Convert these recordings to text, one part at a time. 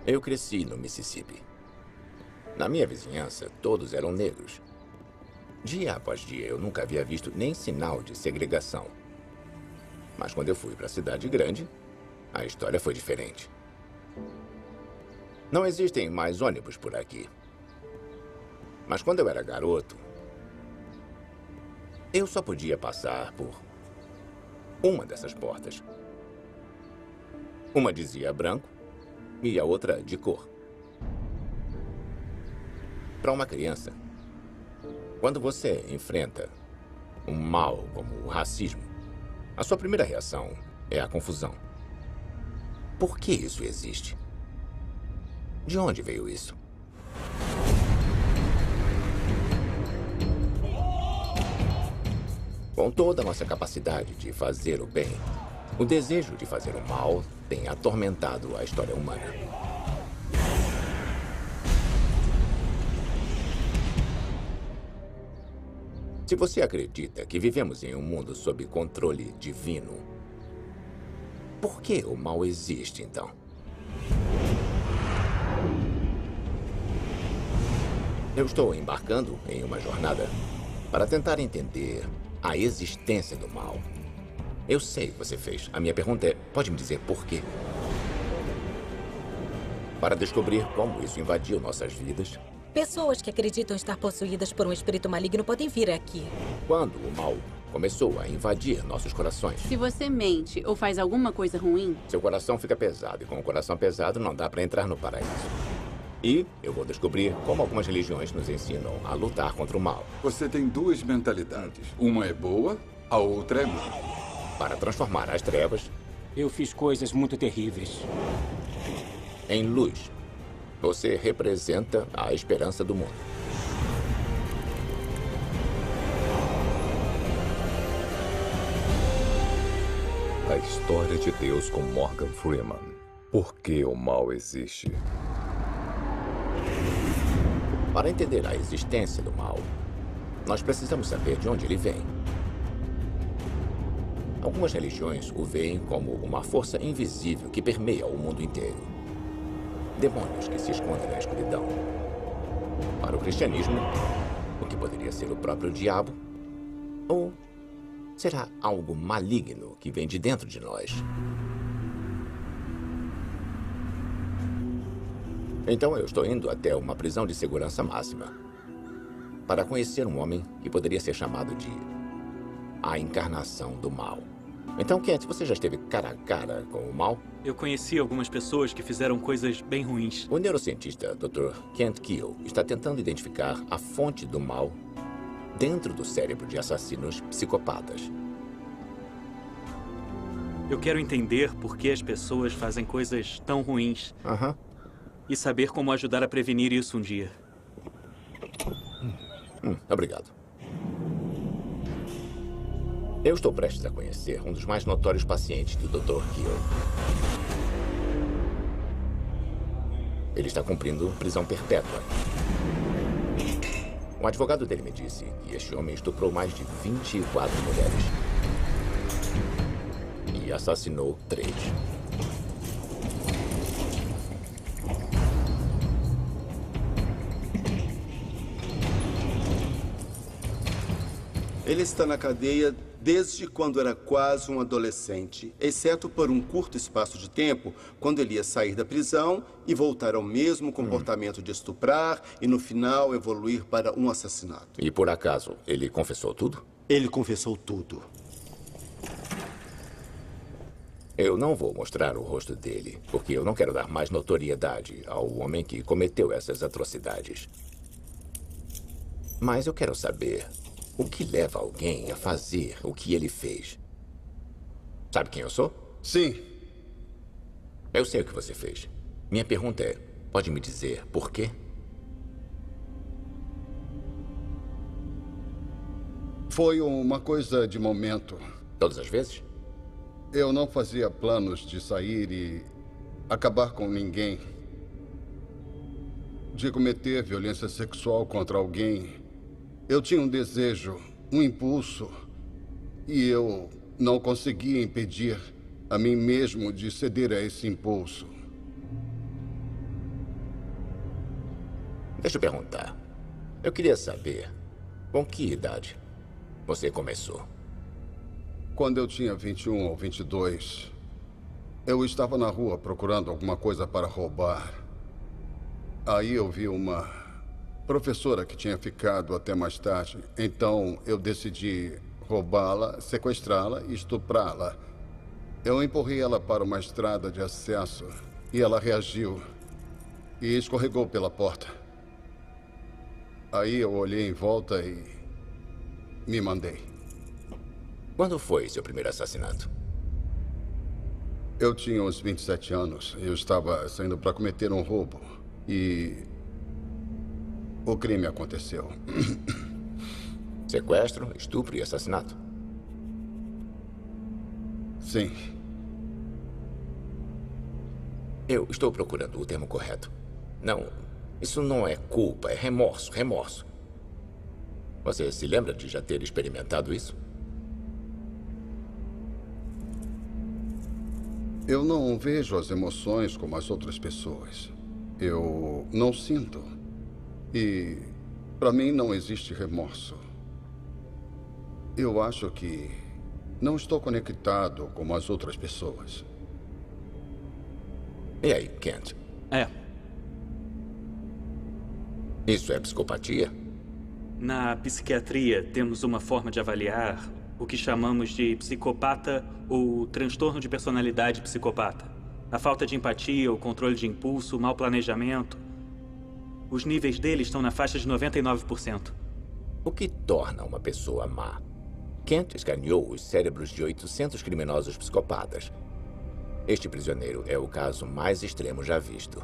Eu cresci no Mississippi. Na minha vizinhança, todos eram negros. Dia após dia, eu nunca havia visto nem sinal de segregação. Mas quando eu fui para a cidade grande, a história foi diferente. Não existem mais ônibus por aqui. Mas quando eu era garoto, eu só podia passar por uma dessas portas. Uma dizia branco e a outra de cor. Para uma criança, quando você enfrenta um mal como o racismo, a sua primeira reação é a confusão. Por que isso existe? De onde veio isso? Com toda a nossa capacidade de fazer o bem, o desejo de fazer o mal tem atormentado a história humana. Se você acredita que vivemos em um mundo sob controle divino, por que o mal existe, então? Eu estou embarcando em uma jornada para tentar entender a existência do mal. Eu sei o que você fez. A minha pergunta é, pode me dizer por quê? Para descobrir como isso invadiu nossas vidas. Pessoas que acreditam estar possuídas por um espírito maligno podem vir aqui. Quando o mal começou a invadir nossos corações. Se você mente ou faz alguma coisa ruim... Seu coração fica pesado, e com o coração pesado não dá para entrar no paraíso. E eu vou descobrir como algumas religiões nos ensinam a lutar contra o mal. Você tem duas mentalidades. Uma é boa, a outra é má. Para transformar as trevas... Eu fiz coisas muito terríveis. Em luz. Você representa a esperança do mundo. A história de Deus com Morgan Freeman. Por que o mal existe? Para entender a existência do mal, nós precisamos saber de onde ele vem. Algumas religiões o veem como uma força invisível que permeia o mundo inteiro. Demônios que se escondem na escuridão. Para o cristianismo, o que poderia ser o próprio diabo, ou será algo maligno que vem de dentro de nós? Então eu estou indo até uma prisão de segurança máxima para conhecer um homem que poderia ser chamado de a encarnação do mal. Então, Kent, você já esteve cara a cara com o mal? Eu conheci algumas pessoas que fizeram coisas bem ruins. O neurocientista Dr. Kent Keel está tentando identificar a fonte do mal dentro do cérebro de assassinos psicopatas. Eu quero entender por que as pessoas fazem coisas tão ruins. E saber como ajudar a prevenir isso um dia. Obrigado. Eu estou prestes a conhecer um dos mais notórios pacientes do Dr. Keel. Ele está cumprindo prisão perpétua. O advogado dele me disse que este homem estuprou mais de 24 mulheres. E assassinou 3. Ele está na cadeia desde quando era quase um adolescente, exceto por um curto espaço de tempo, quando ele ia sair da prisão e voltar ao mesmo comportamento de estuprar e, no final, evoluir para um assassinato. E, por acaso, ele confessou tudo? Ele confessou tudo. Eu não vou mostrar o rosto dele, porque eu não quero dar mais notoriedade ao homem que cometeu essas atrocidades. Mas eu quero saber o que leva alguém a fazer o que ele fez. Sabe quem eu sou? Sim. Eu sei o que você fez. Minha pergunta é, pode me dizer por quê? Foi uma coisa de momento. Todas as vezes? Eu não fazia planos de sair e acabar com ninguém. De cometer violência sexual contra alguém. Eu tinha um desejo, um impulso, e eu não conseguia impedir a mim mesmo de ceder a esse impulso. Deixa eu perguntar. Eu queria saber, com que idade você começou? Quando eu tinha 21 ou 22, eu estava na rua procurando alguma coisa para roubar. Aí eu vi uma professora que tinha ficado até mais tarde. Então eu decidi roubá-la, sequestrá-la e estuprá-la. Eu empurrei ela para uma estrada de acesso e ela reagiu e escorregou pela porta. Aí eu olhei em volta e me mandei. Quando foi seu primeiro assassinato? Eu tinha uns 27 anos. Eu estava saindo para cometer um roubo. E o crime aconteceu. Sequestro, estupro e assassinato? Sim. Eu estou procurando o termo correto. Não, isso não é culpa, é remorso, remorso. Você se lembra de já ter experimentado isso? Eu não vejo as emoções como as outras pessoas. Eu não sinto. E, para mim, não existe remorso. Eu acho que não estou conectado como as outras pessoas. E aí, Kent? É. Isso é psicopatia? Na psiquiatria, temos uma forma de avaliar o que chamamos de psicopata ou transtorno de personalidade psicopata. A falta de empatia, o controle de impulso, o mau planejamento. Os níveis dele estão na faixa de 99%. O que torna uma pessoa má? Kent escaneou os cérebros de 800 criminosos psicopatas. Este prisioneiro é o caso mais extremo já visto.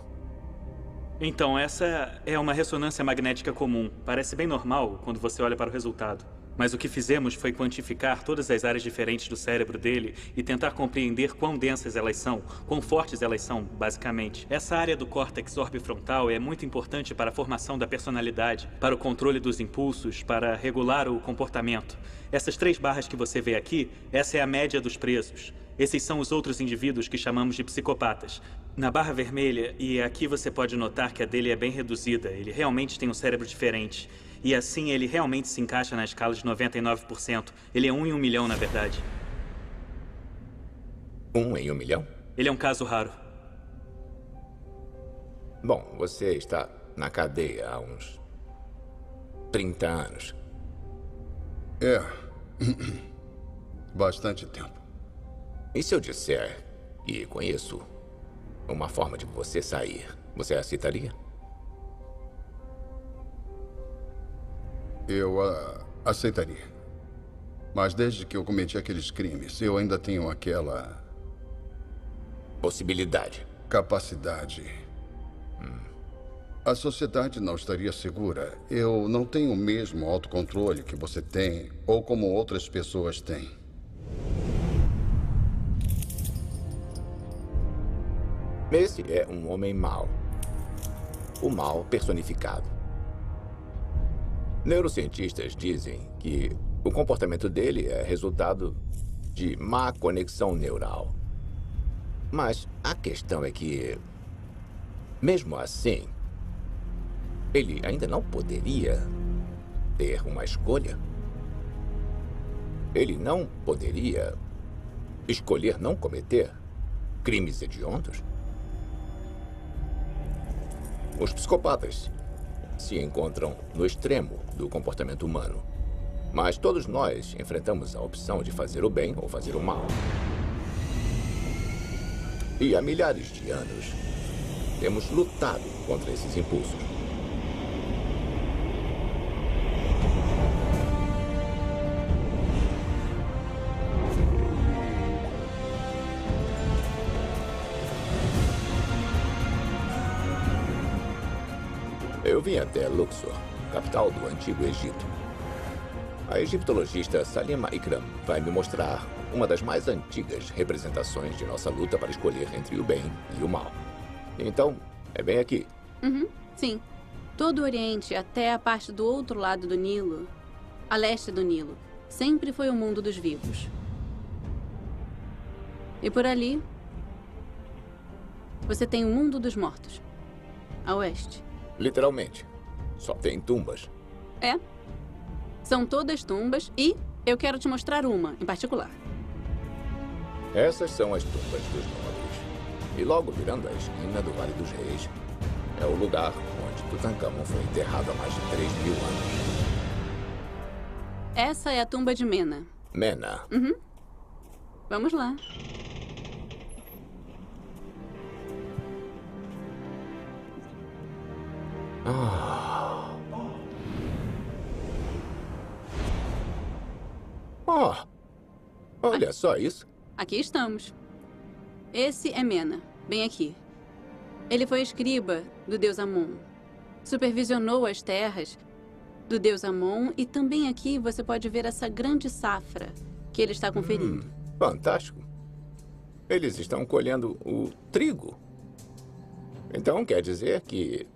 Então, essa é uma ressonância magnética comum. Parece bem normal quando você olha para o resultado. Mas o que fizemos foi quantificar todas as áreas diferentes do cérebro dele e tentar compreender quão densas elas são, quão fortes elas são, basicamente. Essa área do córtex orbifrontal é muito importante para a formação da personalidade, para o controle dos impulsos, para regular o comportamento. Essas 3 barras que você vê aqui, essa é a média dos presos. Esses são os outros indivíduos que chamamos de psicopatas. Na barra vermelha, e aqui você pode notar que a dele é bem reduzida, ele realmente tem um cérebro diferente. E assim ele realmente se encaixa na escala de 99%. Ele é 1 em 1 milhão, na verdade. 1 em 1 milhão? Ele é um caso raro. Bom, você está na cadeia há uns 30 anos. É. Bastante tempo. E se eu disser que conheço uma forma de você sair, você aceitaria? Eu aceitaria. Mas desde que eu cometi aqueles crimes, eu ainda tenho aquela... possibilidade. Capacidade. A sociedade não estaria segura. Eu não tenho o mesmo autocontrole que você tem, ou como outras pessoas têm. Esse é um homem mau. O mal personificado. Neurocientistas dizem que o comportamento dele é resultado de má conexão neural. Mas a questão é que, mesmo assim, ele ainda não poderia ter uma escolha. Ele não poderia escolher não cometer crimes hediondos. Os psicopatas se encontram no extremo do comportamento humano. Mas todos nós enfrentamos a opção de fazer o bem ou fazer o mal. E há milhares de anos, temos lutado contra esses impulsos. Eu vim até Luxor, capital do Antigo Egito. A egiptologista Salima Ikram vai me mostrar uma das mais antigas representações de nossa luta para escolher entre o bem e o mal. Então, é bem aqui. Sim. Todo o Oriente, até a parte do outro lado do Nilo, a leste do Nilo, sempre foi o mundo dos vivos. E por ali, você tem o mundo dos mortos, a oeste. Literalmente. Só tem tumbas. É. São todas tumbas e eu quero te mostrar uma em particular. Essas são as tumbas dos nobres. E logo virando a esquina do Vale dos Reis, é o lugar onde Tutankhamon foi enterrado há mais de 3.000 anos. Essa é a tumba de Mena. Mena. Uhum. Vamos lá. Olha só isso. Aqui estamos. Esse é Mena, bem aqui. Ele foi escriba do deus Amon. Supervisionou as terras do deus Amon e também aqui você pode ver essa grande safra que ele está conferindo. Fantástico. Eles estão colhendo o trigo. Então quer dizer que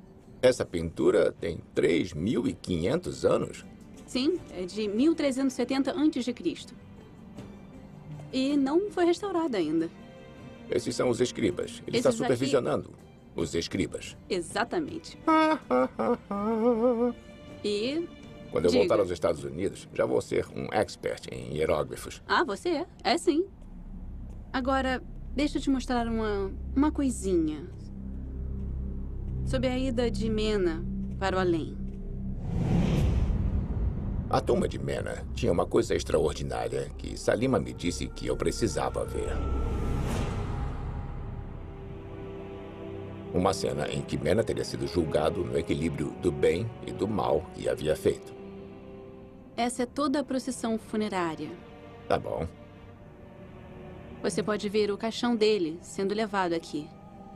essa pintura tem 3.500 anos? Sim, é de 1370 a.C. E não foi restaurada ainda. Esses são os escribas. Ele está Esses aqui- supervisionando os escribas. Exatamente. E... Quando eu Diga. voltar aos Estados Unidos, já vou ser um expert em hieróglifos. Ah, você é? É sim. Agora, deixa eu te mostrar uma coisinha. Sobre a ida de Mena para o além. A tumba de Mena tinha uma coisa extraordinária que Salima me disse que eu precisava ver. Uma cena em que Mena teria sido julgado no equilíbrio do bem e do mal que havia feito. Essa é toda a procissão funerária. Tá bom. Você pode ver o caixão dele sendo levado aqui.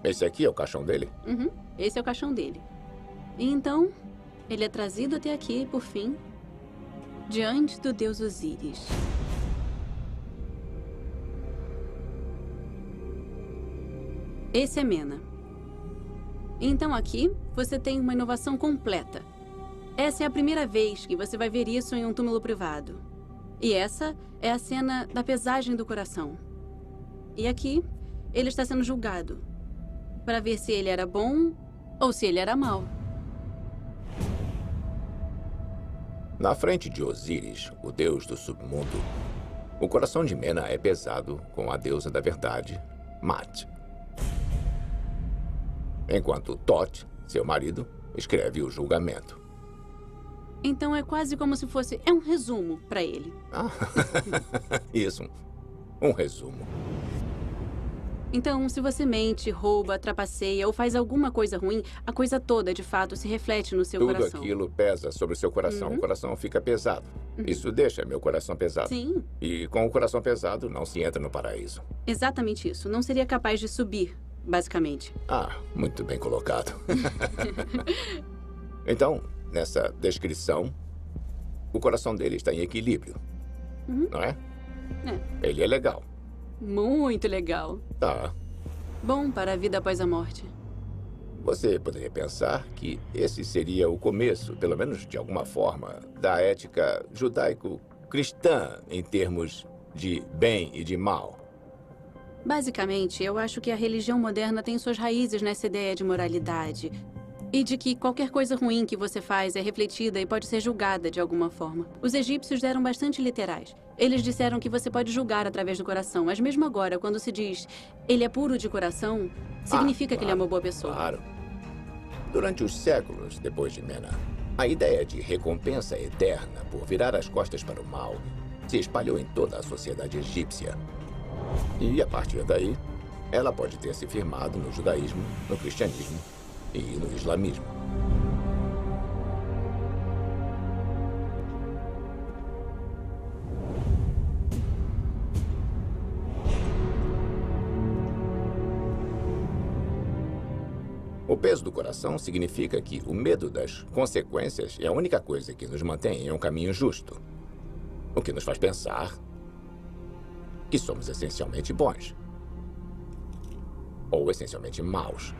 Esse aqui é o caixão dele? Uhum, esse é o caixão dele. E então, ele é trazido até aqui, por fim, diante do deus Osíris. Esse é Mena. Então aqui, você tem uma inovação completa. Essa é a primeira vez que você vai ver isso em um túmulo privado. E essa é a cena da pesagem do coração. E aqui, ele está sendo julgado para ver se ele era bom ou se ele era mau. Na frente de Osíris, o deus do submundo, o coração de Mena é pesado com a deusa da verdade, Mat. Enquanto Thoth, seu marido, escreve o julgamento. Então é quase como se fosse... É um resumo para ele. Isso, um resumo. Então, se você mente, rouba, trapaceia ou faz alguma coisa ruim, a coisa toda, de fato, se reflete no seu Tudo coração. aquilo pesa sobre o seu coração. O coração fica pesado. Isso deixa meu coração pesado. Sim, E com o coração pesado, não se entra no paraíso. exatamente isso. Não seria capaz de subir, basicamente. Muito bem colocado. Então, nessa descrição, o coração dele está em equilíbrio. Não é? É. Ele é legal. Muito legal. Tá. Bom para a vida após a morte. Você poderia pensar que esse seria o começo, pelo menos de alguma forma, da ética judaico-cristã em termos de bem e de mal. Basicamente, eu acho que a religião moderna tem suas raízes nessa ideia de moralidade. E de que qualquer coisa ruim que você faz é refletida e pode ser julgada de alguma forma. Os egípcios eram bastante literais. Eles disseram que você pode julgar através do coração, mas mesmo agora, quando se diz ele é puro de coração, significa que ele é uma boa pessoa. Claro. Durante os séculos depois de Mena, a ideia de recompensa eterna por virar as costas para o mal se espalhou em toda a sociedade egípcia. E, a partir daí, ela pode ter se firmado no judaísmo, no cristianismo e no islamismo. O peso do coração significa que o medo das consequências é a única coisa que nos mantém em um caminho justo. O que nos faz pensar que somos essencialmente bons. Ou essencialmente maus.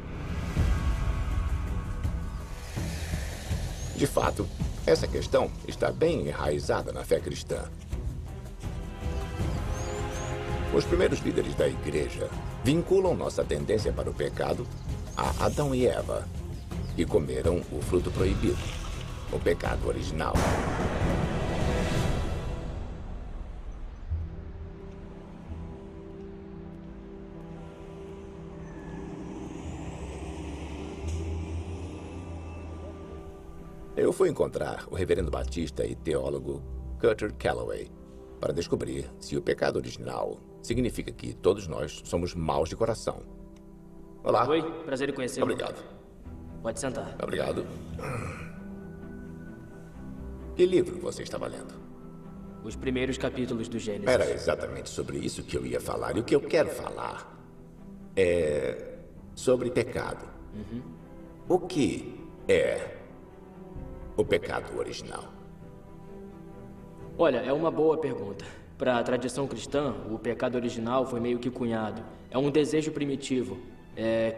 De fato, essa questão está bem enraizada na fé cristã. Os primeiros líderes da igreja vinculam nossa tendência para o pecado a Adão e Eva, e comeram o fruto proibido. o pecado original. Eu fui encontrar o reverendo batista e teólogo Cutter Calloway para descobrir se o pecado original significa que todos nós somos maus de coração. Olá. Oi, prazer em conhecê-lo. Obrigado. Pode sentar. Obrigado. Que livro você estava lendo? Os primeiros capítulos do Gênesis. Era exatamente sobre isso que eu ia falar. E o que eu quero falar é sobre pecado. O que é o pecado original? Olha, é uma boa pergunta. Para a tradição cristã, o pecado original foi meio que cunhado. É um desejo primitivo,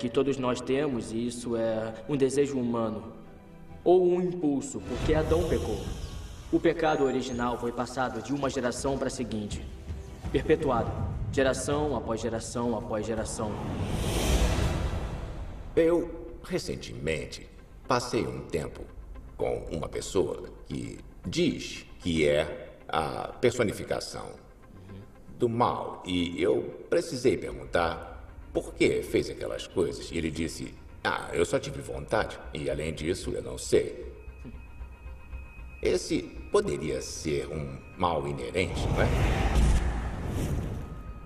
que todos nós temos, e isso é um desejo humano. Ou um impulso, porque Adão pecou. O pecado original foi passado de uma geração para a seguinte, perpetuado, geração após geração após geração. Eu, recentemente, passei um tempo com uma pessoa que diz que é a personificação do mal. E eu precisei perguntar por que fez aquelas coisas. E ele disse, eu só tive vontade. E além disso, eu não sei. Esse poderia ser um mal inerente, não é?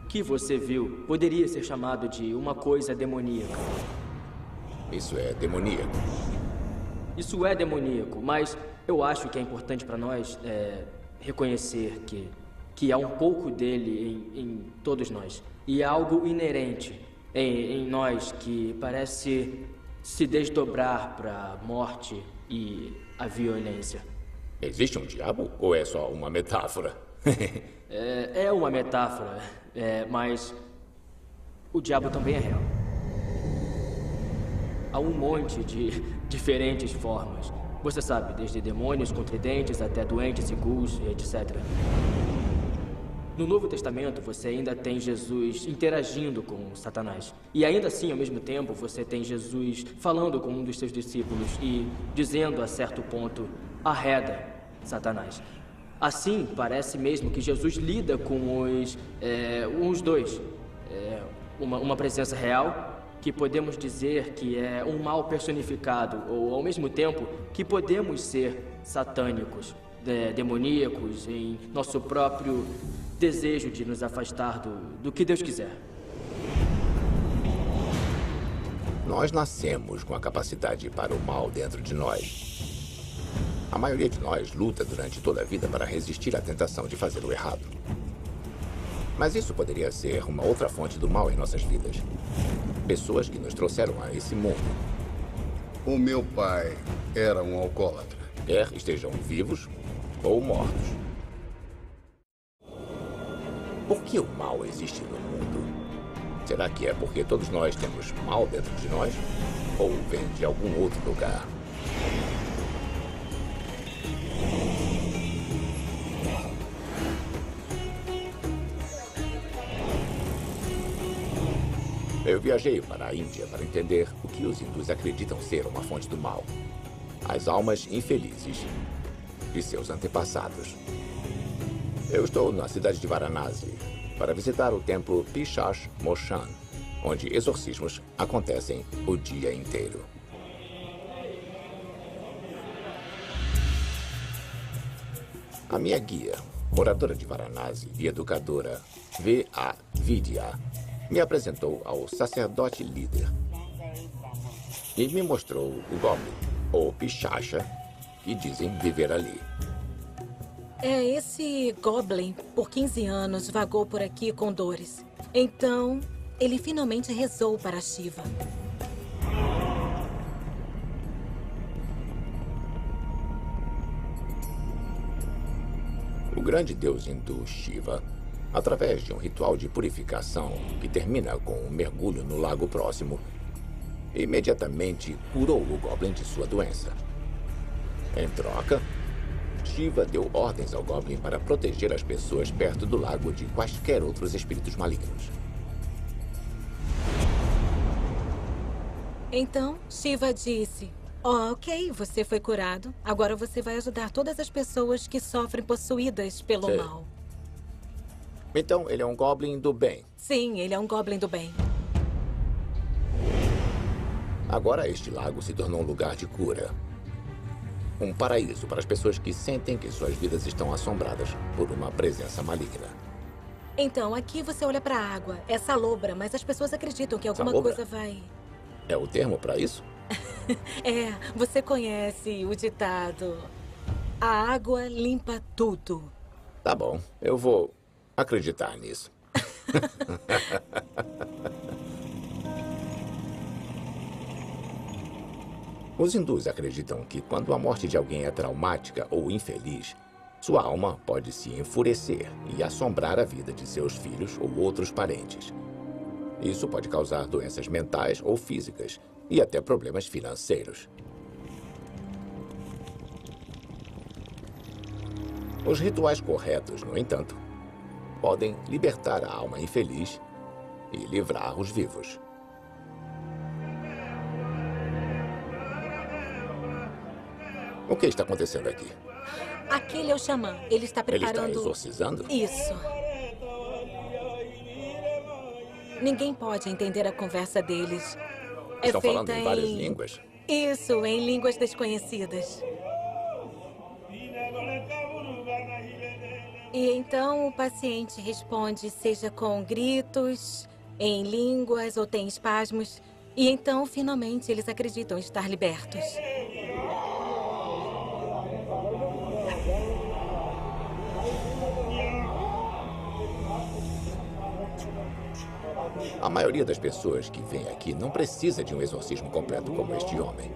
O que você viu poderia ser chamado de uma coisa demoníaca. Isso é demoníaco. Isso é demoníaco, mas eu acho que é importante para nós reconhecer que há um pouco dele em todos nós. E há algo inerente em nós que parece se desdobrar para a morte e a violência. Existe um diabo ou é só uma metáfora? É uma metáfora, mas o diabo também é real. Há um monte de diferentes formas. Você sabe, desde demônios com tridentes até doentes e ghouls, etc. No Novo Testamento, você ainda tem Jesus interagindo com Satanás. E ainda assim, ao mesmo tempo, você tem Jesus falando com um dos seus discípulos e dizendo a certo ponto, arreda Satanás. Assim, parece mesmo que Jesus lida com os dois. Uma presença real, que podemos dizer que é um mal personificado, ou ao mesmo tempo que podemos ser satânicos, demoníacos, em nosso próprio desejo de nos afastar do que Deus quiser. Nós nascemos com a capacidade para o mal dentro de nós. A maioria de nós luta durante toda a vida para resistir à tentação de fazer o errado. Mas isso poderia ser uma outra fonte do mal em nossas vidas. Pessoas que nos trouxeram a esse mundo. O meu pai era um alcoólatra. Quer estejam vivos ou mortos. Por que o mal existe no mundo? Será que é porque todos nós temos mal dentro de nós? Ou vem de algum outro lugar? Eu viajei para a Índia para entender o que os hindus acreditam ser uma fonte do mal. As almas infelizes de seus antepassados. Eu estou na cidade de Varanasi para visitar o templo Pishash Moshan, onde exorcismos acontecem o dia inteiro. A minha guia, moradora de Varanasi e educadora V.A. Vidya, me apresentou ao sacerdote líder e me mostrou o Goblin, ou Pichacha, que dizem viver ali. Esse Goblin, por 15 anos, vagou por aqui com dores. Então, ele finalmente rezou para Shiva. O grande deus hindu Shiva, através de um ritual de purificação que termina com um mergulho no lago próximo, imediatamente curou o Goblin de sua doença. Em troca, Shiva deu ordens ao Goblin para proteger as pessoas perto do lago de quaisquer outros espíritos malignos. Então, Shiva disse, Ok, você foi curado. Agora você vai ajudar todas as pessoas que sofrem possuídas pelo Sim. mal. Então, ele é um Goblin do bem. Sim, ele é um Goblin do bem. Agora, este lago se tornou um lugar de cura. Um paraíso para as pessoas que sentem que suas vidas estão assombradas por uma presença maligna. Então, aqui você olha para a água. É salobra, mas as pessoas acreditam que alguma Salobra? coisa vai... É o termo para isso? É, você conhece o ditado. A água limpa tudo. Tá bom, eu vou acreditar nisso. Os hindus acreditam que quando a morte de alguém é traumática ou infeliz, sua alma pode se enfurecer e assombrar a vida de seus filhos ou outros parentes. Isso pode causar doenças mentais ou físicas e até problemas financeiros. Os rituais corretos, no entanto, podem libertar a alma infeliz e livrar os vivos. O que está acontecendo aqui? Aquele é o xamã. Ele está Ele preparando... está exorcizando? Isso. Ninguém pode entender a conversa deles. É Estão feita falando em várias línguas? Isso, em línguas desconhecidas. E então o paciente responde, seja com gritos, em línguas ou tem espasmos. E então, finalmente, eles acreditam estar libertos. A maioria das pessoas que vem aqui não precisa de um exorcismo completo como este homem.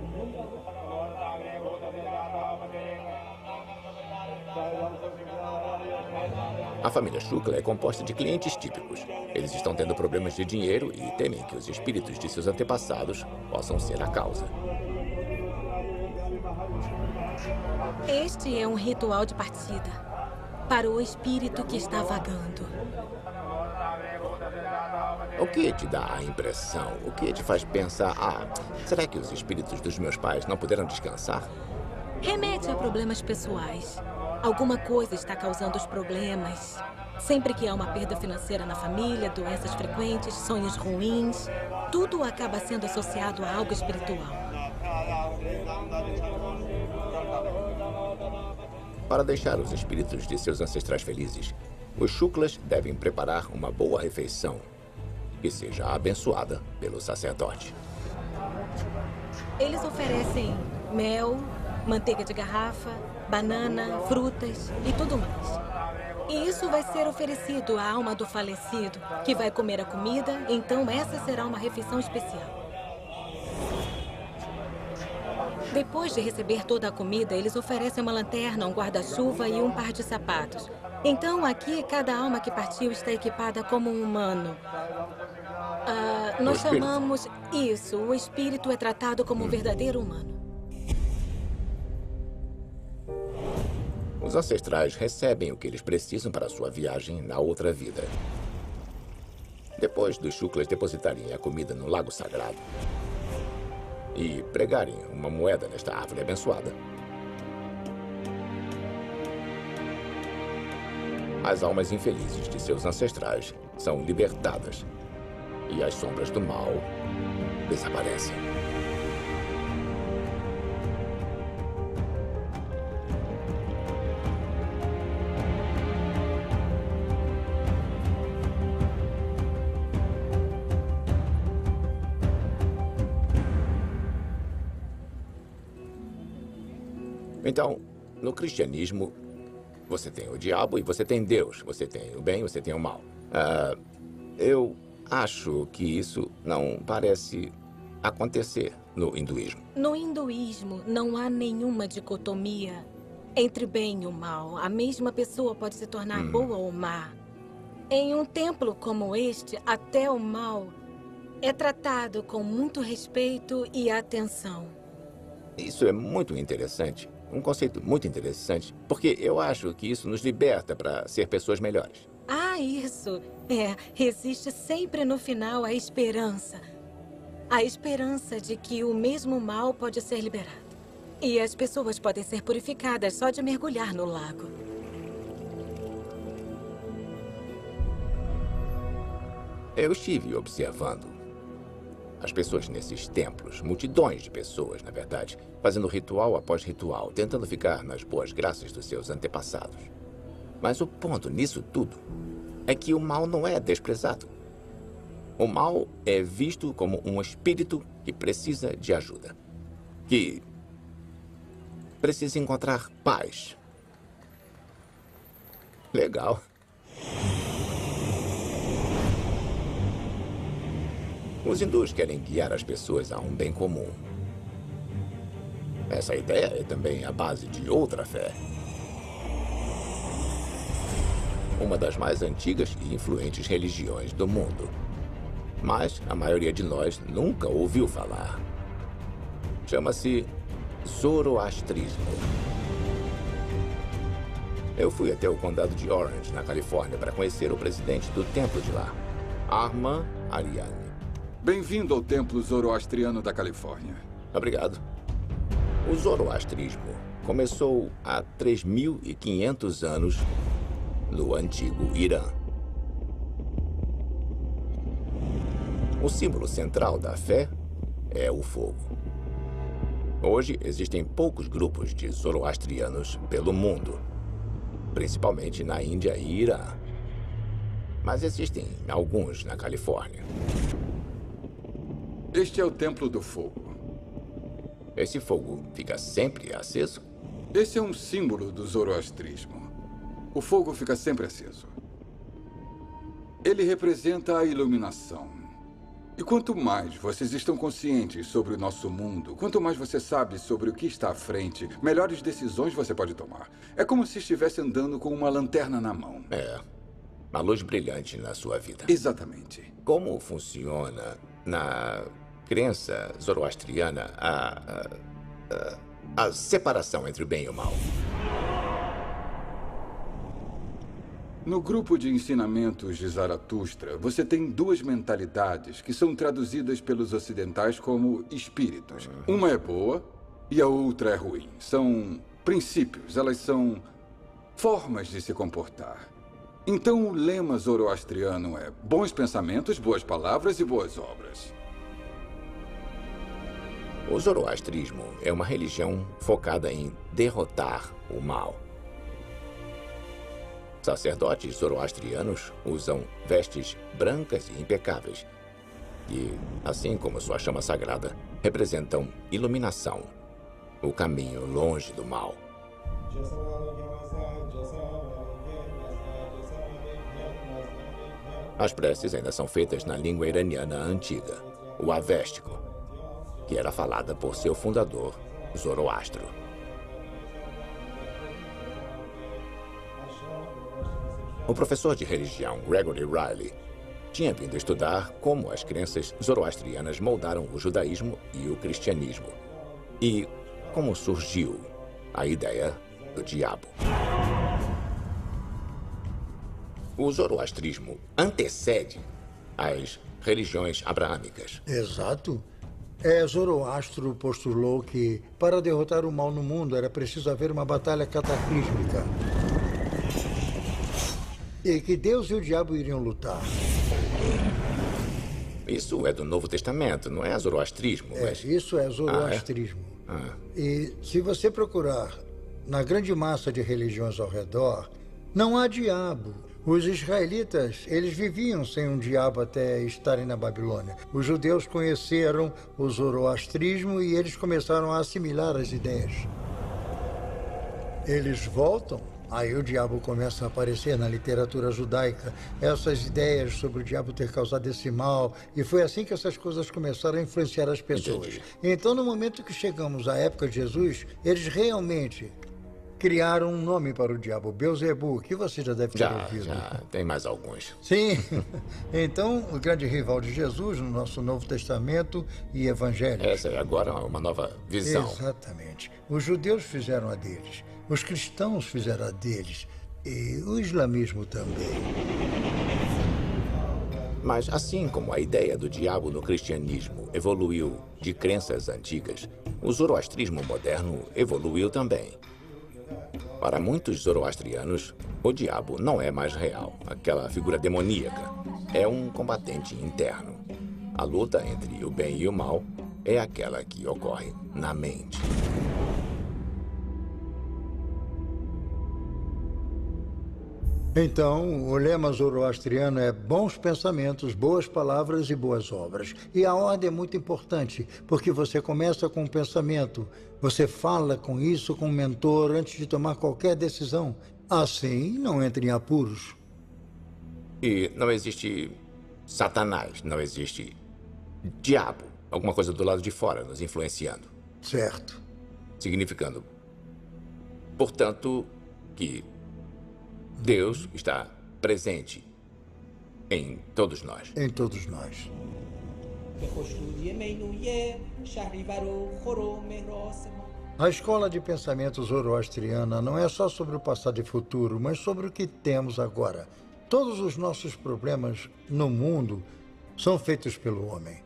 A família Shukla é composta de clientes típicos. Eles estão tendo problemas de dinheiro e temem que os espíritos de seus antepassados possam ser a causa. Este é um ritual de partida para o espírito que está vagando. O que te dá a impressão? O que te faz pensar, será que os espíritos dos meus pais não puderam descansar? Remete a problemas pessoais. Alguma coisa está causando os problemas. Sempre que há uma perda financeira na família, doenças frequentes, sonhos ruins, tudo acaba sendo associado a algo espiritual. Para deixar os espíritos de seus ancestrais felizes, os Shuklas devem preparar uma boa refeição que seja abençoada pelo sacerdote. Eles oferecem mel, manteiga de garrafa, banana, frutas e tudo mais. E isso vai ser oferecido à alma do falecido, que vai comer a comida, então essa será uma refeição especial. Depois de receber toda a comida, eles oferecem uma lanterna, um guarda-chuva e um par de sapatos. Então, aqui, cada alma que partiu está equipada como um humano. Nós chamamos isso, o espírito é tratado como um verdadeiro humano. Os ancestrais recebem o que eles precisam para a sua viagem na outra vida. Depois dos Shuklas depositarem a comida no lago sagrado e pregarem uma moeda nesta árvore abençoada, as almas infelizes de seus ancestrais são libertadas e as sombras do mal desaparecem. Então, no cristianismo, você tem o diabo e você tem Deus. Você tem o bem e você tem o mal. Eu acho que isso não parece acontecer no hinduísmo. No hinduísmo, não há nenhuma dicotomia entre bem e o mal. A mesma pessoa pode se tornar boa ou má. Em um templo como este, até o mal é tratado com muito respeito e atenção. Isso é muito interessante. Um conceito muito interessante, porque eu acho que isso nos liberta para ser pessoas melhores. Isso. Existe sempre no final a esperança. a esperança de que o mesmo mal pode ser liberado. E as pessoas podem ser purificadas só de mergulhar no lago. Eu estive observando as pessoas nesses templos, multidões de pessoas, na verdade, fazendo ritual após ritual, tentando ficar nas boas graças dos seus antepassados. Mas o ponto nisso tudo é que o mal não é desprezado. O mal é visto como um espírito que precisa de ajuda, que precisa encontrar paz. Legal. Os hindus querem guiar as pessoas a um bem comum. Essa ideia é também a base de outra fé. Uma das mais antigas e influentes religiões do mundo. Mas a maioria de nós nunca ouviu falar. Chama-se Zoroastrismo. Eu fui até o condado de Orange, na Califórnia, para conhecer o presidente do templo de lá, Arman Ariane. Bem-vindo ao Templo Zoroastriano da Califórnia. Obrigado. O zoroastrismo começou há 3.500 anos no antigo Irã. O símbolo central da fé é o fogo. Hoje existem poucos grupos de zoroastrianos pelo mundo, principalmente na Índia e Irã. Mas existem alguns na Califórnia. Este é o Templo do Fogo. Esse fogo fica sempre aceso? Esse é um símbolo do zoroastrismo. O fogo fica sempre aceso. Ele representa a iluminação. E quanto mais vocês estão conscientes sobre o nosso mundo, quanto mais você sabe sobre o que está à frente, melhores decisões você pode tomar. É como se estivesse andando com uma lanterna na mão. É. Uma luz brilhante na sua vida. Exatamente. Como funciona na crença zoroastriana a separação entre o bem e o mal? No grupo de ensinamentos de Zaratustra, você tem duas mentalidades que são traduzidas pelos ocidentais como espíritos. Uma é boa e a outra é ruim. São princípios, elas são formas de se comportar. Então o lema zoroastriano é bons pensamentos, boas palavras e boas obras. O zoroastrismo é uma religião focada em derrotar o mal. Sacerdotes zoroastrianos usam vestes brancas e impecáveis, que, assim como sua chama sagrada, representam iluminação, o caminho longe do mal. As preces ainda são feitas na língua iraniana antiga, o avéstico, que era falada por seu fundador, Zoroastro. O professor de religião Gregory Riley tinha vindo estudar como as crenças zoroastrianas moldaram o judaísmo e o cristianismo, e como surgiu a ideia do diabo. O zoroastrismo antecede as religiões abraâmicas. Exato. Zoroastro postulou que, para derrotar o mal no mundo, era preciso haver uma batalha cataclísmica. E que Deus e o diabo iriam lutar. Isso é do Novo Testamento, não é zoroastrismo? Isso é zoroastrismo. E se você procurar na grande massa de religiões ao redor, não há diabo. Os israelitas, eles viviam sem um diabo até estarem na Babilônia. Os judeus conheceram o zoroastrismo e eles começaram a assimilar as ideias. Eles voltam, aí o diabo começa a aparecer na literatura judaica, essas ideias sobre o diabo ter causado esse mal, e foi assim que essas coisas começaram a influenciar as pessoas. Entendi. Então, no momento que chegamos à época de Jesus, eles realmente criaram um nome para o diabo, Beelzebub, que você já deve ter ouvido. Já, tem mais alguns. Sim. Então, o grande rival de Jesus no nosso Novo Testamento e Evangelhos. Essa é agora uma nova visão. Exatamente. Os judeus fizeram a deles, os cristãos fizeram a deles e o islamismo também. Mas assim como a ideia do diabo no cristianismo evoluiu de crenças antigas, o zoroastrismo moderno evoluiu também. Para muitos zoroastrianos, o diabo não é mais real, aquela figura demoníaca. É um combatente interno. A luta entre o bem e o mal é aquela que ocorre na mente. Então, o lema zoroastriano é bons pensamentos, boas palavras e boas obras. E a ordem é muito importante, porque você começa com um pensamento, você fala com isso com o mentor antes de tomar qualquer decisão. Assim, não entre em apuros. E não existe Satanás, não existe diabo, alguma coisa do lado de fora nos influenciando. Certo. Significando, portanto, que Deus está presente em todos nós. Em todos nós. A escola de pensamento zoroastriana não é só sobre o passado e futuro, mas sobre o que temos agora. Todos os nossos problemas no mundo são feitos pelo homem.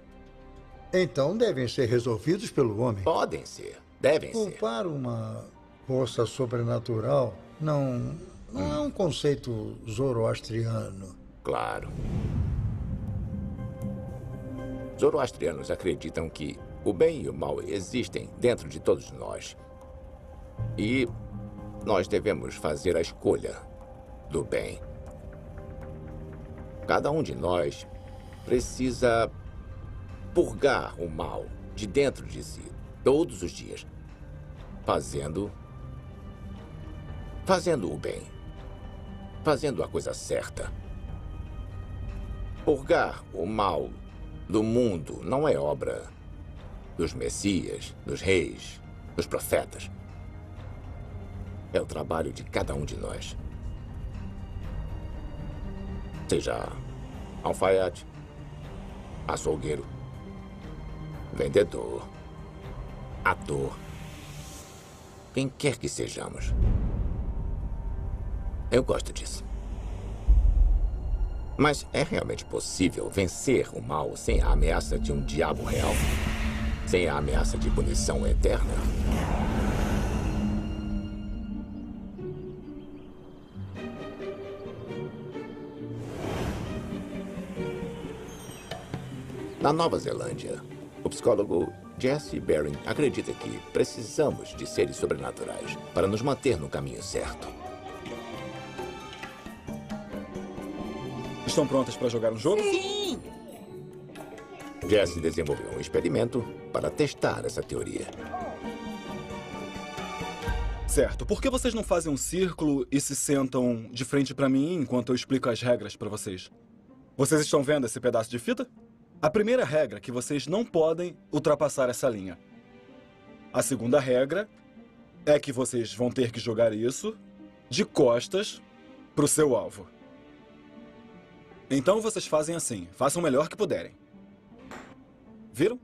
Então devem ser resolvidos pelo homem. Podem ser, devem ser. Culpar uma força sobrenatural não é um conceito zoroastriano. Claro. Zoroastrianos acreditam que o bem e o mal existem dentro de todos nós. E nós devemos fazer a escolha do bem. Cada um de nós precisa purgar o mal de dentro de si, todos os dias, fazendo o bem, fazendo a coisa certa. Purgar o mal do mundo não é obra dos messias, dos reis, dos profetas. É o trabalho de cada um de nós. Seja alfaiate, açougueiro, vendedor, ator, quem quer que sejamos. Eu gosto disso. Mas é realmente possível vencer o mal sem a ameaça de um diabo real? Sem a ameaça de punição eterna? Na Nova Zelândia, o psicólogo Jesse Bering acredita que precisamos de seres sobrenaturais para nos manter no caminho certo. Estão prontas para jogar um jogo? Sim! Jesse desenvolveu um experimento para testar essa teoria. Certo. Por que vocês não fazem um círculo e se sentam de frente para mim enquanto eu explico as regras para vocês? Vocês estão vendo esse pedaço de fita? A primeira regra é que vocês não podem ultrapassar essa linha. A segunda regra é que vocês vão ter que jogar isso de costas para o seu alvo. Então vocês fazem assim, façam o melhor que puderem. Viram?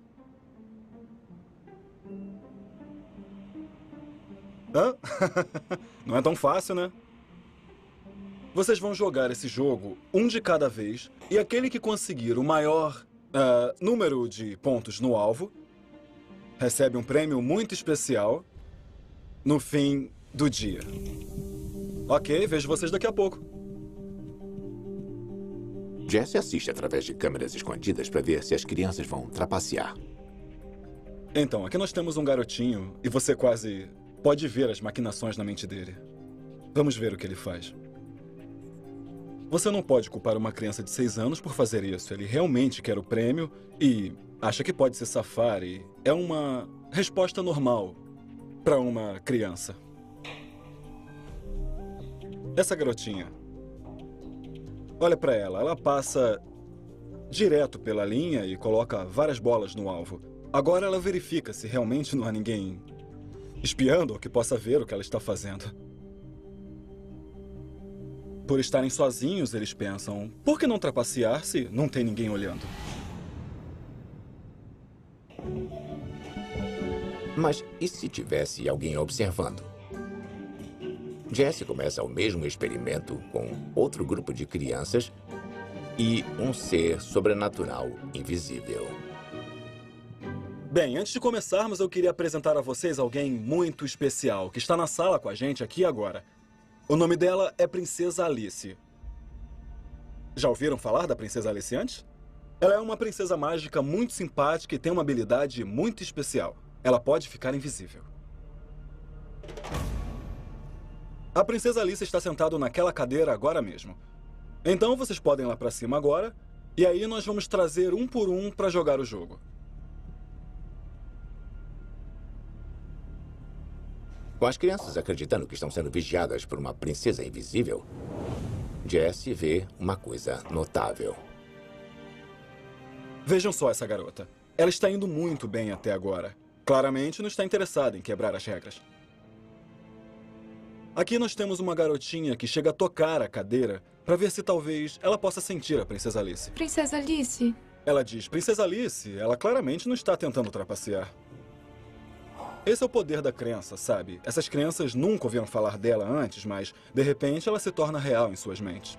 Hã? Não é tão fácil, né? Vocês vão jogar esse jogo um de cada vez e aquele que conseguir o maior número de pontos no alvo recebe um prêmio muito especial no fim do dia. Ok, vejo vocês daqui a pouco. Jesse assiste através de câmeras escondidas para ver se as crianças vão trapacear. Então, aqui nós temos um garotinho e você quase pode ver as maquinações na mente dele. Vamos ver o que ele faz. Você não pode culpar uma criança de 6 anos por fazer isso. Ele realmente quer o prêmio e acha que pode se safar e é uma resposta normal para uma criança. Essa garotinha, olha para ela. Ela passa direto pela linha e coloca várias bolas no alvo. Agora ela verifica se realmente não há ninguém espiando ou que possa ver o que ela está fazendo. Por estarem sozinhos, eles pensam, por que não trapacear se não tem ninguém olhando? Mas e se tivesse alguém observando? Jesse começa o mesmo experimento com outro grupo de crianças e um ser sobrenatural invisível. Bem, antes de começarmos, eu queria apresentar a vocês alguém muito especial, que está na sala com a gente aqui agora. O nome dela é Princesa Alice. Já ouviram falar da Princesa Alice antes? Ela é uma princesa mágica muito simpática e tem uma habilidade muito especial. Ela pode ficar invisível. A Princesa Alice está sentada naquela cadeira agora mesmo. Então vocês podem ir lá pra cima agora, e aí nós vamos trazer um por um para jogar o jogo. Com as crianças acreditando que estão sendo vigiadas por uma princesa invisível, Jesse vê uma coisa notável. Vejam só essa garota. Ela está indo muito bem até agora. Claramente não está interessada em quebrar as regras. Aqui nós temos uma garotinha que chega a tocar a cadeira para ver se talvez ela possa sentir a Princesa Alice. Princesa Alice? Ela diz, Princesa Alice, ela claramente não está tentando trapacear. Esse é o poder da crença, sabe? Essas crianças nunca ouviram falar dela antes, mas, de repente, ela se torna real em suas mentes.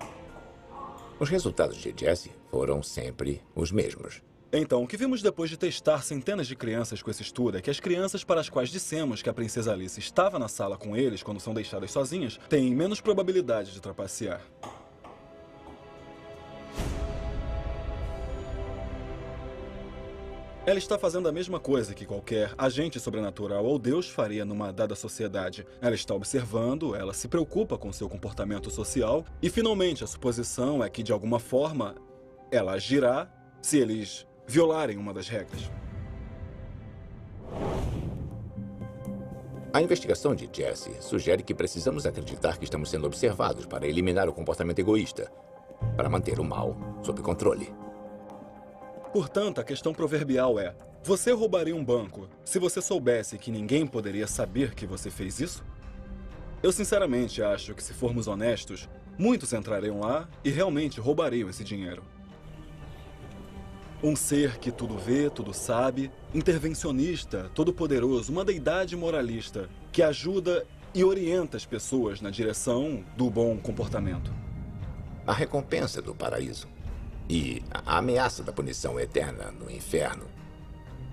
Os resultados de Jesse foram sempre os mesmos. Então, o que vimos depois de testar centenas de crianças com esse estudo é que as crianças para as quais dissemos que a Princesa Alice estava na sala com eles quando são deixadas sozinhas, têm menos probabilidade de trapacear. Ela está fazendo a mesma coisa que qualquer agente sobrenatural ou Deus faria numa dada sociedade. Ela está observando, ela se preocupa com seu comportamento social e, finalmente, a suposição é que, de alguma forma, ela agirá se eles violarem uma das regras. A investigação de Jesse sugere que precisamos acreditar que estamos sendo observados para eliminar o comportamento egoísta, para manter o mal sob controle. Portanto, a questão proverbial é: você roubaria um banco se você soubesse que ninguém poderia saber que você fez isso? Eu sinceramente acho que, se formos honestos, muitos entrariam lá e realmente roubariam esse dinheiro. Um ser que tudo vê, tudo sabe, intervencionista, todo-poderoso, uma deidade moralista que ajuda e orienta as pessoas na direção do bom comportamento. A recompensa do paraíso e a ameaça da punição eterna no inferno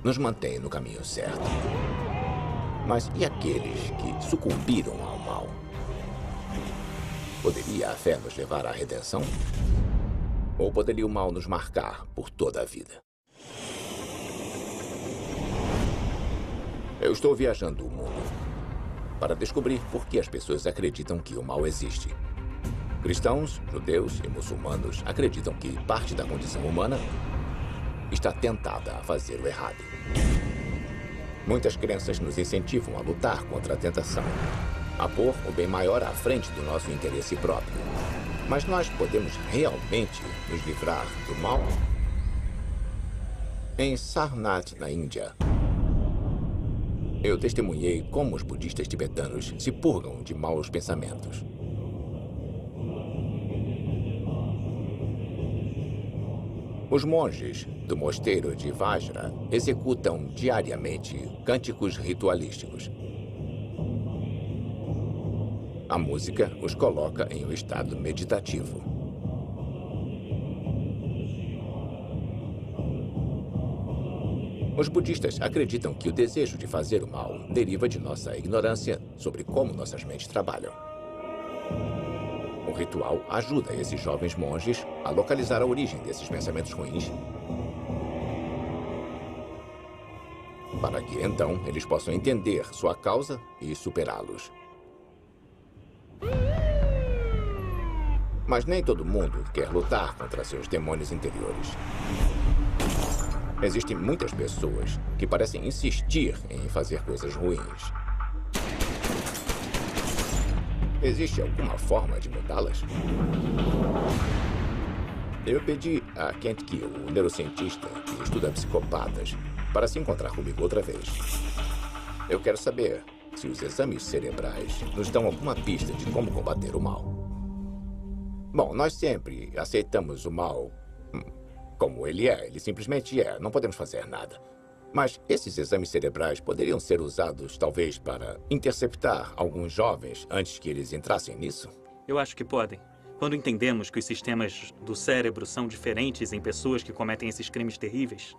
nos mantém no caminho certo. Mas e aqueles que sucumbiram ao mal? Poderia a fé nos levar à redenção? Ou poderia o mal nos marcar por toda a vida? Eu estou viajando o mundo para descobrir por que as pessoas acreditam que o mal existe. Cristãos, judeus e muçulmanos acreditam que parte da condição humana está tentada a fazer o errado. Muitas crenças nos incentivam a lutar contra a tentação, a pôr o bem maior à frente do nosso interesse próprio. Mas nós podemos realmente nos livrar do mal? Em Sarnath, na Índia, eu testemunhei como os budistas tibetanos se purgam de maus pensamentos. Os monges do mosteiro de Vajra executam diariamente cânticos ritualísticos. A música os coloca em um estado meditativo. Os budistas acreditam que o desejo de fazer o mal deriva de nossa ignorância sobre como nossas mentes trabalham. O ritual ajuda esses jovens monges a localizar a origem desses pensamentos ruins, para que então eles possam entender sua causa e superá-los. Mas nem todo mundo quer lutar contra seus demônios interiores. Existem muitas pessoas que parecem insistir em fazer coisas ruins. Existe alguma forma de mudá-las? Eu pedi a Kent Keel, o neurocientista que estuda psicopatas, para se encontrar comigo outra vez. Eu quero saber se os exames cerebrais nos dão alguma pista de como combater o mal. Bom, nós sempre aceitamos o mal como ele é. Ele simplesmente é. Não podemos fazer nada. Mas esses exames cerebrais poderiam ser usados, talvez, para interceptar alguns jovens antes que eles entrassem nisso? Eu acho que podem. Quando entendemos que os sistemas do cérebro são diferentes em pessoas que cometem esses crimes terríveis,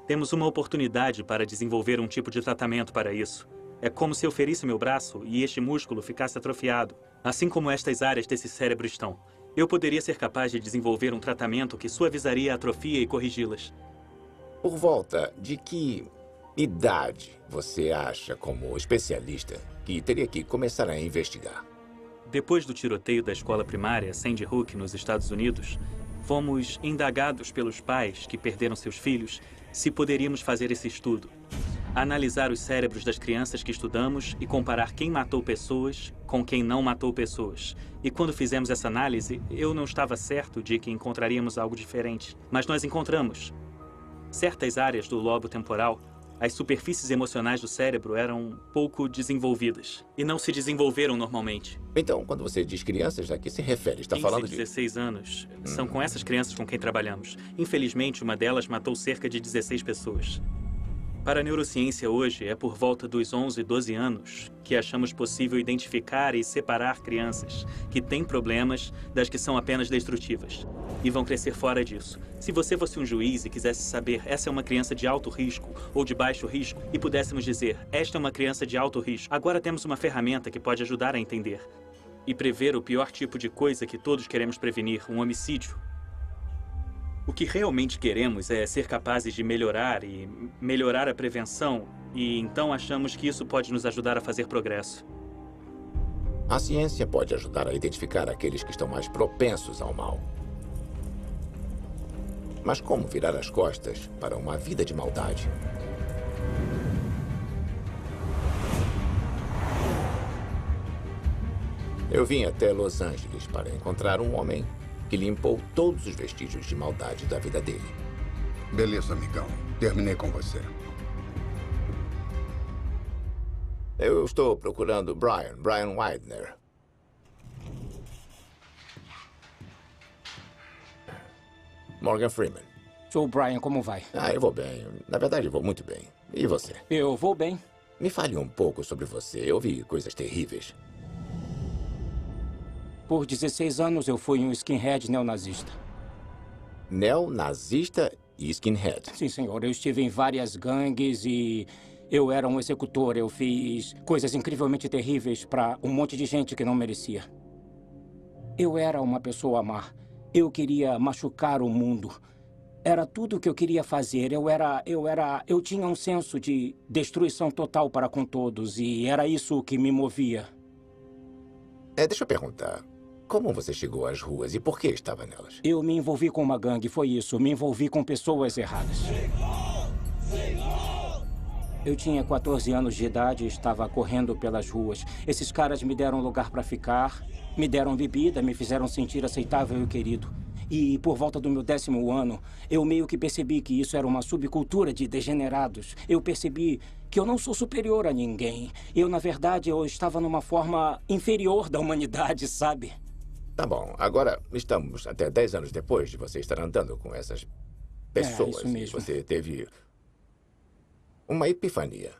temos uma oportunidade para desenvolver um tipo de tratamento para isso. É como se eu ferisse meu braço e este músculo ficasse atrofiado, assim como estas áreas desse cérebro estão. Eu poderia ser capaz de desenvolver um tratamento que suavizaria a atrofia e corrigi-las. Por volta de que idade você acha, como especialista, que teria que começar a investigar? Depois do tiroteio da escola primária Sandy Hook, nos Estados Unidos, fomos indagados pelos pais que perderam seus filhos se poderíamos fazer esse estudo. Analisar os cérebros das crianças que estudamos e comparar quem matou pessoas com quem não matou pessoas. E quando fizemos essa análise, eu não estava certo de que encontraríamos algo diferente. Mas nós encontramos. Certas áreas do lobo temporal, as superfícies emocionais do cérebro eram pouco desenvolvidas. E não se desenvolveram normalmente. Então, quando você diz crianças, a que se refere? Está falando de 16 anos. São com essas crianças com quem trabalhamos. Infelizmente, uma delas matou cerca de 16 pessoas. Para a neurociência hoje, é por volta dos 11, 12 anos que achamos possível identificar e separar crianças que têm problemas das que são apenas destrutivas e vão crescer fora disso. Se você fosse um juiz e quisesse saber essa é uma criança de alto risco ou de baixo risco e pudéssemos dizer esta é uma criança de alto risco, agora temos uma ferramenta que pode ajudar a entender e prever o pior tipo de coisa que todos queremos prevenir, um homicídio. O que realmente queremos é ser capazes de melhorar a prevenção, e então achamos que isso pode nos ajudar a fazer progresso. A ciência pode ajudar a identificar aqueles que estão mais propensos ao mal. Mas como virar as costas para uma vida de maldade? Eu vim até Los Angeles para encontrar um homem que limpou todos os vestígios de maldade da vida dele. Beleza, amigão. Terminei com você. Eu estou procurando Brian Widener. Morgan Freeman. Sou o Brian, como vai? Eu vou bem. Na verdade, eu vou muito bem. E você? Eu vou bem. Me fale um pouco sobre você. Eu vi coisas terríveis. Por 16 anos, eu fui um skinhead neonazista. Neonazista e skinhead? Sim, senhor. Eu estive em várias gangues e eu era um executor. Eu fiz coisas incrivelmente terríveis para um monte de gente que não merecia. Eu era uma pessoa má. Eu queria machucar o mundo. Era tudo o que eu queria fazer. Eu tinha um senso de destruição total para com todos e era isso que me movia. Deixa eu perguntar. Como você chegou às ruas e por que estava nelas? Eu me envolvi com uma gangue, foi isso. Me envolvi com pessoas erradas. Eu tinha 14 anos de idade e estava correndo pelas ruas. Esses caras me deram lugar para ficar, me deram bebida, me fizeram sentir aceitável e querido. E por volta do meu 10º ano, eu meio que percebi que isso era uma subcultura de degenerados. Eu percebi que eu não sou superior a ninguém. Na verdade, eu estava numa forma inferior da humanidade, sabe? Tá bom. Agora, estamos até 10 anos depois de você estar andando com essas pessoas. Isso mesmo. E você teve uma epifania.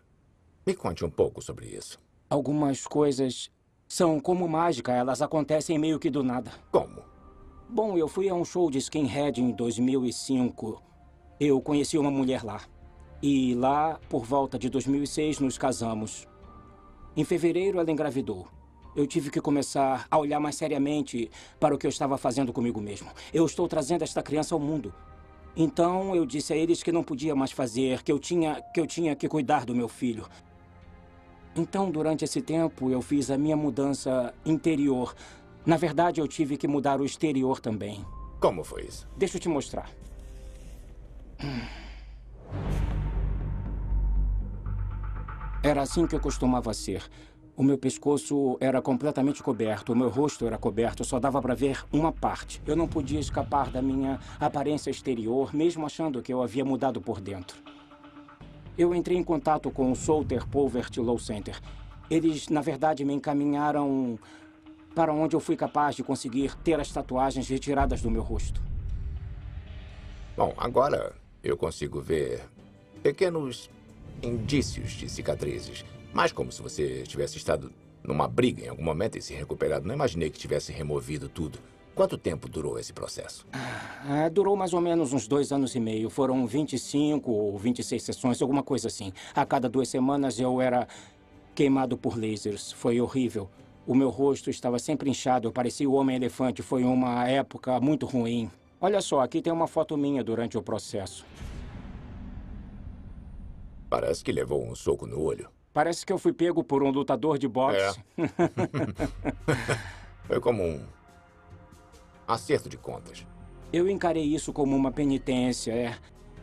Me conte um pouco sobre isso. Algumas coisas são como mágica. Elas acontecem meio que do nada. Como? Bom, eu fui a um show de skinhead em 2005. Eu conheci uma mulher lá. E lá, por volta de 2006, nos casamos. Em fevereiro, ela engravidou. Eu tive que começar a olhar mais seriamente para o que eu estava fazendo comigo mesmo. Eu estou trazendo esta criança ao mundo. Então, eu disse a eles que não podia mais fazer, que eu tinha que cuidar do meu filho. Então, durante esse tempo, eu fiz a minha mudança interior. Na verdade, eu tive que mudar o exterior também. Como foi isso? Deixa eu te mostrar. Era assim que eu costumava ser. O meu pescoço era completamente coberto, o meu rosto era coberto, só dava para ver uma parte. Eu não podia escapar da minha aparência exterior, mesmo achando que eu havia mudado por dentro. Eu entrei em contato com o Souter Poverty Law Center. Eles, na verdade, me encaminharam para onde eu fui capaz de conseguir ter as tatuagens retiradas do meu rosto. Bom, agora eu consigo ver pequenos indícios de cicatrizes. Mas como se você tivesse estado numa briga em algum momento e se recuperado. Não imaginei que tivesse removido tudo. Quanto tempo durou esse processo? Durou mais ou menos uns 2 anos e meio. Foram 25 ou 26 sessões, alguma coisa assim. A cada 2 semanas eu era queimado por lasers. Foi horrível. O meu rosto estava sempre inchado, eu parecia o Homem-Elefante. Foi uma época muito ruim. Olha só, aqui tem uma foto minha durante o processo. Parece que levou um soco no olho. Parece que eu fui pego por um lutador de boxe. Foi como um acerto de contas. Eu encarei isso como uma penitência,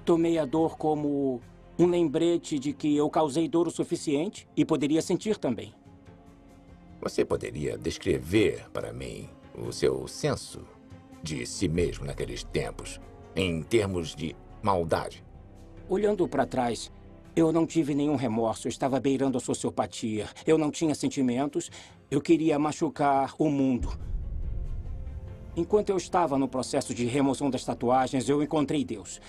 Tomei a dor como um lembrete de que eu causei dor o suficiente e poderia sentir também. Você poderia descrever para mim o seu senso de si mesmo naqueles tempos, em termos de maldade? Olhando para trás, eu não tive nenhum remorso. Eu estava beirando a sociopatia. Eu não tinha sentimentos. Eu queria machucar o mundo. Enquanto eu estava no processo de remoção das tatuagens, eu encontrei Deus.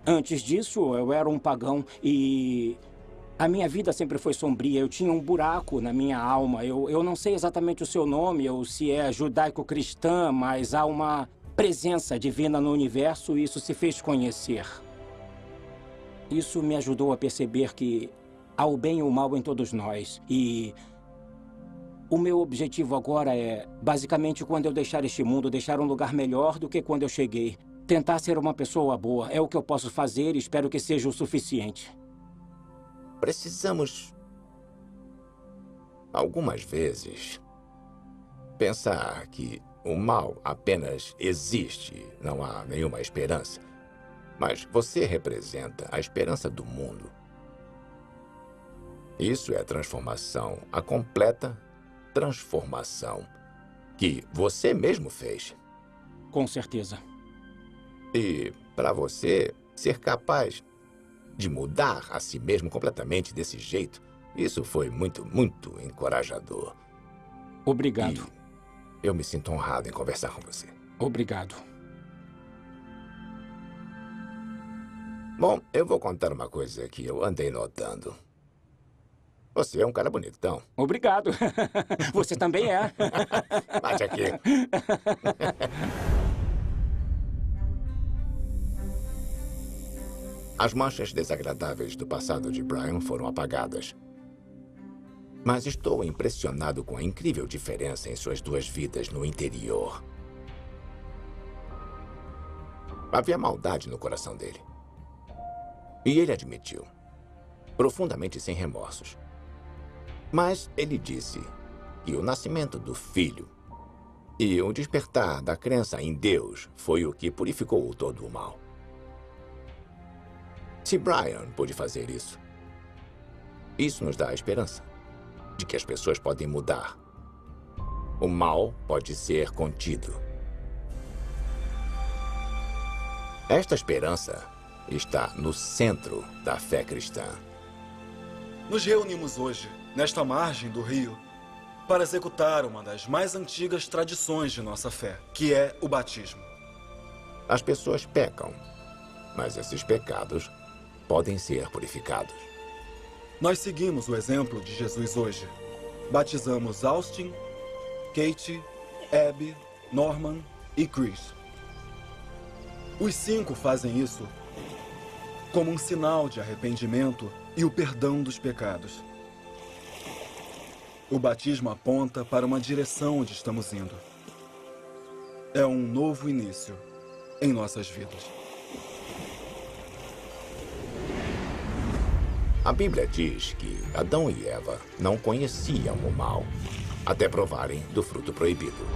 Antes disso, eu era um pagão e a minha vida sempre foi sombria. Eu tinha um buraco na minha alma. Eu não sei exatamente o seu nome ou se é judaico-cristã, mas há uma presença divina no universo e isso se fez conhecer. Isso me ajudou a perceber que há o bem e o mal em todos nós. E o meu objetivo agora é, basicamente, quando eu deixar este mundo, deixar um lugar melhor do que quando eu cheguei. Tentar ser uma pessoa boa. É o que eu posso fazer e espero que seja o suficiente. Precisamos, algumas vezes, pensar que o mal apenas existe, não há nenhuma esperança. Mas você representa a esperança do mundo. Isso é transformação, a completa transformação que você mesmo fez. Com certeza. E para você ser capaz de mudar a si mesmo completamente desse jeito, isso foi muito, muito encorajador. Obrigado. E eu me sinto honrado em conversar com você. Obrigado. Bom, eu vou contar uma coisa que eu andei notando. Você é um cara bonitão. Obrigado. Você também é. Bate aqui. As manchas desagradáveis do passado de Brian foram apagadas. Mas estou impressionado com a incrível diferença em suas 2 vidas no interior. Havia maldade no coração dele. E ele admitiu, profundamente sem remorsos. Mas ele disse que o nascimento do filho e o despertar da crença em Deus foi o que purificou todo o mal. Se Brian pôde fazer isso, isso nos dá a esperança de que as pessoas podem mudar. O mal pode ser contido. Esta esperança está no centro da fé cristã. Nos reunimos hoje, nesta margem do rio, para executar uma das mais antigas tradições de nossa fé, que é o batismo. As pessoas pecam, mas esses pecados podem ser purificados. Nós seguimos o exemplo de Jesus hoje. Batizamos Austin, Kate, Abby, Norman e Chris. Os 5 fazem isso como um sinal de arrependimento e o perdão dos pecados. O batismo aponta para uma direção onde estamos indo. É um novo início em nossas vidas. A Bíblia diz que Adão e Eva não conheciam o mal até provarem do fruto proibido.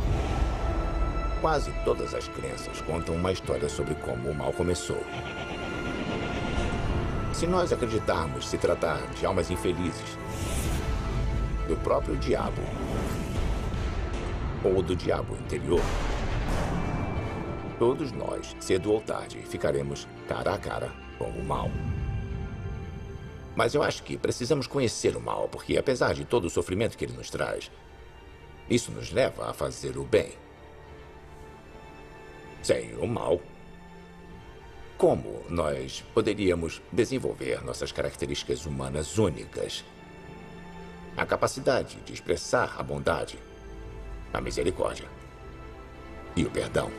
Quase todas as crenças contam uma história sobre como o mal começou. Se nós acreditarmos se tratar de almas infelizes, do próprio diabo ou do diabo interior, todos nós, cedo ou tarde, ficaremos cara a cara com o mal. Mas eu acho que precisamos conhecer o mal, porque apesar de todo o sofrimento que ele nos traz, isso nos leva a fazer o bem. Sem o mal, como nós poderíamos desenvolver nossas características humanas únicas? A capacidade de expressar a bondade, a misericórdia e o perdão.